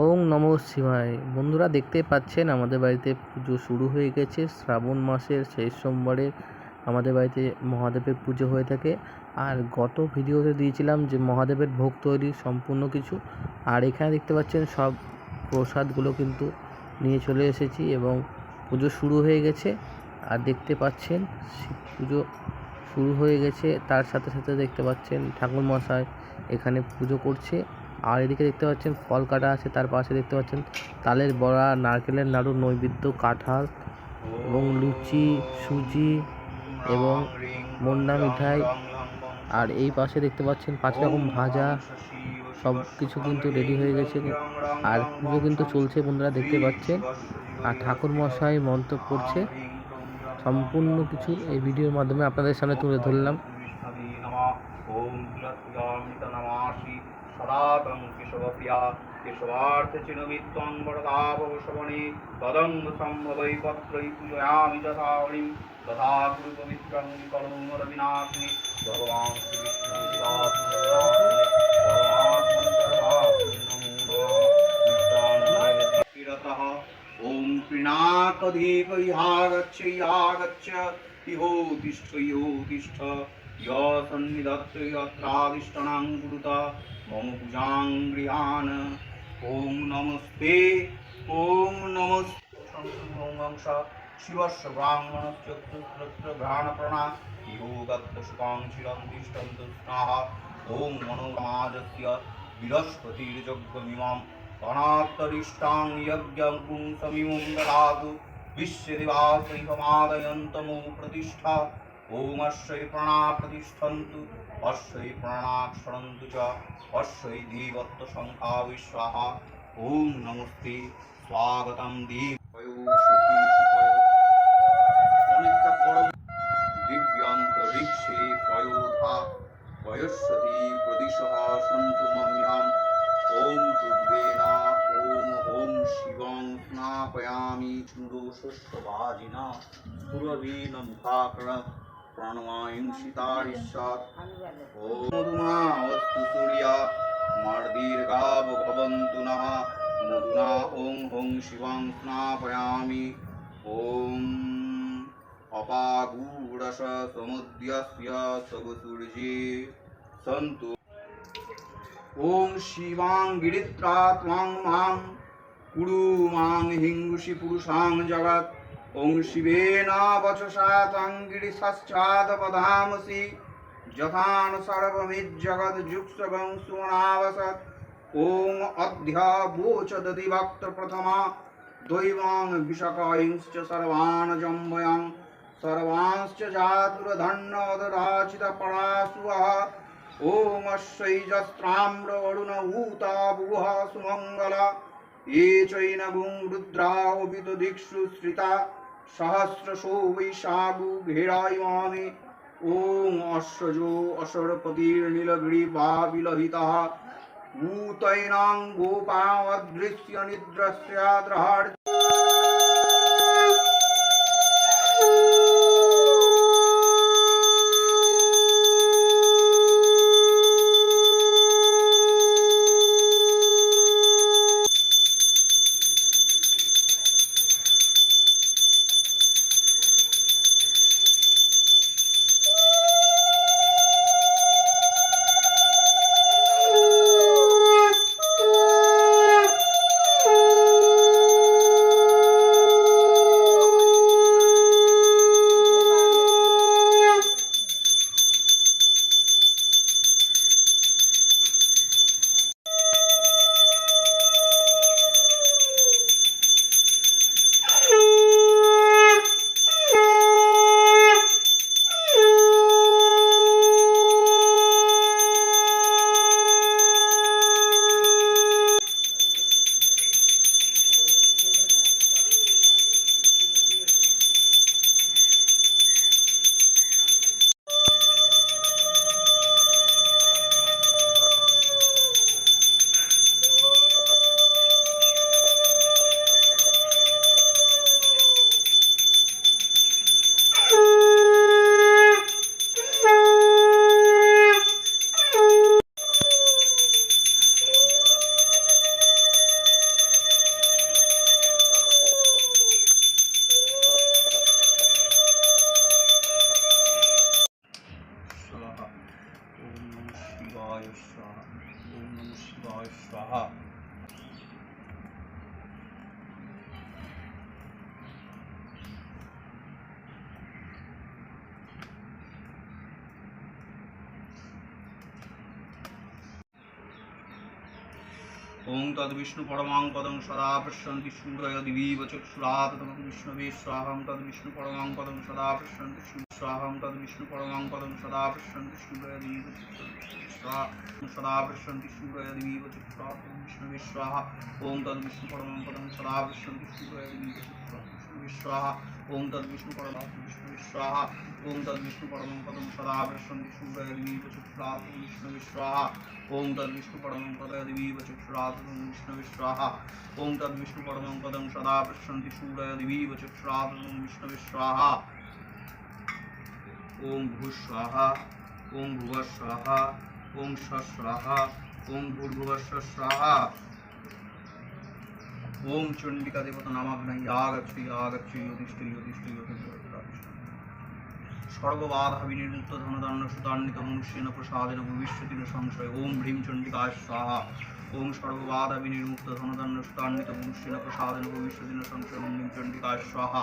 ওং নমঃ শিবায়। বন্ধুরা দেখতে পাচ্ছেন আমাদের বাড়িতে পুজো শুরু হয়ে গেছে। শ্রাবণ মাসের শেষ সোমবারে আমাদের বাড়িতে মহাদেবের পুজো হয়ে থাকে। আর গত ভিডিওতে দিয়েছিলাম যে মহাদেবের ভোগ তৈরি সম্পূর্ণ কিছু। আর এখানে দেখতে পাচ্ছেন সব প্রসাদগুলো কিন্তু নিয়ে চলে এসেছি এবং পুজো শুরু হয়ে গেছে। আর দেখতে পাচ্ছেন শিব পুজো শুরু হয়ে গেছে, তার সাথে সাথে দেখতে পাচ্ছেন ঠাকুর মশাই এখানে পুজো করছে। আর এদিকে দেখতে পাচ্ছেন ফল কাটা আছে, তার পাশে দেখতে পাচ্ছেন তালের বড়া, নারকেলের নাড়ু, নৈবেদ্য, কাঁঠাল এবং লুচি, সুজি এবং মন্ডা মিঠাই। আর এই পাশে দেখতে পাচ্ছেন 5 রকম ভাজা, সব কিছু কিন্তু রেডি হয়ে গেছে। আর পুজো কিন্তু চলছে বন্ধুরা দেখতে পাচ্ছেন। আর ঠাকুর মশাই মন্ত্র পড়ছে। সম্পূর্ণ কিছু এই ভিডিওর মাধ্যমে আপনাদের সামনে তুলে ধরলাম। সদাতং কেশবপ্রিয়া কেশবার্থচিনমিত্বং বরদাবশবনে তদঙ্গ সম্ভবৈ পত্রৈ পূজয়ামি যথাবলিং তথা গুরু পবিত্রং কলৌমরবিনাশিনী ভগবান শ্রীবিষ্ণু ওম প্রিণাকধীকৈহাগচ্ছ ইহো তিষ্ঠ সন্নিধত্তে অত্রাদিষ্টনাং গুরুতা মম পূজাং গৃহান। ওম নমস্তে শিবস্য ব্রাহ্মণশ্চক্ষুশ্রোত্র ঘ্রাণপ্রণা ইহো দত্তশুকাং চিরং তিষ্ঠন্তু স্নাহ। ওম মনোমাজস্য বৃহস্পতির্যজ্ঞমিমং অনাত্তরিষ্টাং যজ্ঞং পুংসমিমং দদাতু বিশ্বদেবাসৈহমাদয়ন্তমো প্রতিষ্ঠা। ওম অশ্বৈ প্রাণা প্রতিষ্ঠন্তু অশ্বৈ প্রাণাক্ষরন্তু চ অশ্বৈ দেবত্ব সংখ্যা বিস্বাহা। ওম নমস্তে স্বাগতম দেব অনেকটা বড় দিব্যান্তরিক্ষে পয়োধা বয়স্বতী প্রদিশঃ সন্তু মম্যাম। ওম তুদ্বেনা ওম শিবং স্নাপয়ামি চুন্দোষস্বভাজিনা সুরবীন মুখাকর প্রাণমায়ুষিতারিষ্যাৎ। ওম মধুমা অস্তু সূর্যা মার্দীর্ঘাব ভবন্তু নঃ মধুনা ওং ওং শিবং স্নাপয়ামি। ওম অপাগূঢ়শ সমুদ্যস্য সবসূর্যে সন্তু। ওং শিবাং গিরিত্রা ত্বং মাং কুরু মাং হিংসি পুরুষাং জগৎ। ওং শিবেন বচসা ত্বং গিরিশশ্চাদপধামসি যথান সর্বমিজ্জগৎযুক্সগং সুমনাবসৎ। ওং অধ্য বোচ দধিভক্ত প্রথমা দৈবাং বিশকৈশ্চ সর্বান জম্বয়াং সর্বাংশ্চ জাতুরধন্যদরাচিত পরাসুঃ। ওম অশ্বৈজস্ত্রাম্র অরুণ ঊতা বুহ সুমঙ্গলা ये चैनगुं रुद्रावपित दिक्षु श्रिता सहस्रशो वैशागु घेरायमाने। ओम अश्वजो अशरपतिर्नीलग्रीवाविलहितः ऊतैनां गोपावदृश्य निद्रस्याद्रहार्। ওং তদ্বিষ্ণু পরমাং পদং সদা পশ্যন্তি সূরয় দিবীব চক্ষুরাততমং বিষ্ণবে স্বাহং তদ্বিষ্ণু পরমাং পদং সদা পশ্যন্তি স্বাহং তদ্বিষ্ণু পরমাং পদং সদা পশ্যন্তি সূরয় দিবীব সদা পশ্যন্তি সূরয় দিবীব চক্ষুরাততমং বিষ্ণবে স্বাহা ওং তদ্বিষ্ণু পরমাং পদং সদা পশ্যন্তি সূরয় দিবীব চক্ষুরাততমং স্বাহা ওং তদ্বিষ্ণু পরমাং বিষ্ণবে স্বাহা ওং তদ্বিষ্ণু পরমাং পদং সদা পশ্যন্তি সূরয় দিবীব চক্ষুরাততমং বিষ্ণবে স্বাহা ওং তদ্বিষ্ণু পরমং পদং দিবীব চক্ষুরাততমং বিষ্ণবে স্বাহা ওং তদ্বিষ্ণু পরমং পদং সদা পশ্যন্তি সূরয় দিবীব চক্ষুরাততমং বিষ্ণবে স্বাহা ওং ভূ স্বাহা ওং ভুব স্বাহা ওং স্বাহা ওং ভূর্ভুবস্ব স্বাহা ওং চণ্ডিকা দেবতা নামাগ্নৈ আগচ্ছি আগচ্ছি যুধিষ্ঠি যুধিষ্ঠি সর্ববাধা বিনির্মুক্ত ধনদান্য সুতান্বিত মনুষ্যেন প্রসাদেন ভবিষ্যতির সংশয় ওম হ্রিম চণ্ডিকায় স্বাহা ওং সর্ববাধা বিনির্মুক্ত ধনদান্য সুতান্বিত মনুষ্যেন প্রসাদেন ভবিষ্যতির সংশয় ওম হ্রিম চণ্ডিকায় স্বাহা